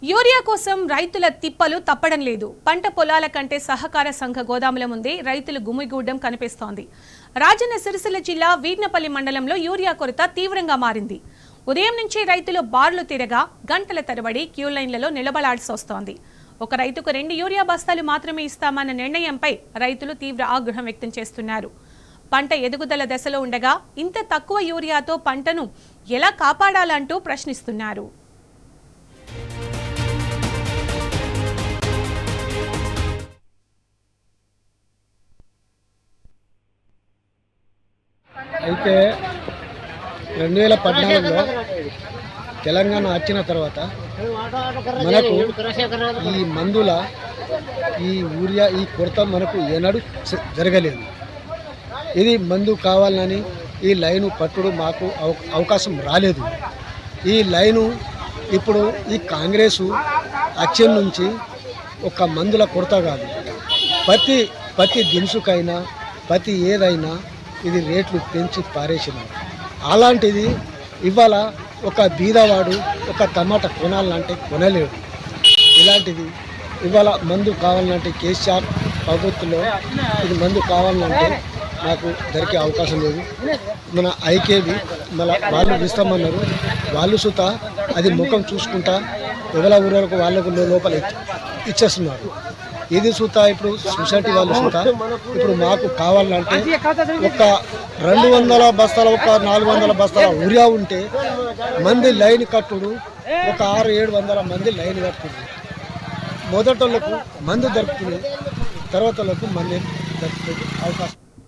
Urea కోసం రైతుల తిప్పలు తప్పడం లేదు. పంట పొలాల కంటే సహకార సంఘ గోదాముల ముందే రైతులు గుమిగూడడం కనిపిస్తోంది. రాజన్న సిరిసిల్ల జిల్లా వీర్నపల్లి మండలంలో యూరియా కొరత తీవ్రంగా మారింది. ఉదయం నుంచి రైతులు బార్లు తిరగా గంటల తరబడి క్యూ లైన్లలో నిలబడాల్సి వస్తోంది. ఒక రైతుకు 2 యూరియా బస్తాలు మాత్రమే ఇస్తామన్న నిర్ణయంపై రైతులు తీవ్ర ఆగ్రహం వ్యక్తం చేస్తున్నారు. పంట ఎదుగుదల దశలో ఉండగా ఇంత తక్కువ యూరియాతో పంటను ఎలా కాపాడాలంటూ ప్రశ్నిస్తున్నారు. అయితే 2014లో తెలంగాణ వచ్చిన తర్వాత మనకు ఈ మందుల ఈ యూరియా ఈ కొరత మనకు ఏనాడు జరగలేదు. ఇది మందు కావాలని ఈ లైను పట్టుడు మాకు అవకాశం రాలేదు. ఈ లైను ఇప్పుడు ఈ కాంగ్రెసు అచ్చం నుంచి ఒక మందుల కొరత కాదు, ప్రతి దినుసుకైనా ప్రతి ఏదైనా ఇది రేట్లు పెంచి పారేసినారు. అలాంటిది ఇవాళ ఒక బీదవాడు ఒక టమాటా కొనాలంటే కొనలేడు. ఇలాంటిది ఇవాళ మందు కావాలంటే కేసీఆర్ ప్రభుత్వంలో ఇది మందు కావాలంటే నాకు దొరికే అవకాశం లేదు. మన ఐకేబీ మళ్ళీ వాళ్ళు ఇస్తామన్నారు, వాళ్ళు సుత అది ముఖం చూసుకుంటా ఎవరి ఊళ్ళకు వాళ్ళకు లోపల ఇచ్చేస్తున్నారు. ఇది సుత ఇప్పుడు సొసైటీ వాళ్ళు సుత ఇప్పుడు మాకు కావాలంటే ఒక 200 బస్తాల ఒక 400 బస్తాల యూరియా ఉంటే మంది లైన్ కట్టుడు ఒక 600-700 మంది లైన్ కట్టుకుంది. మొదటోళ్ళకు మందు దొరుకుతుంది, తర్వాతలకు మంది దొరుకుతుంది అవకాశం.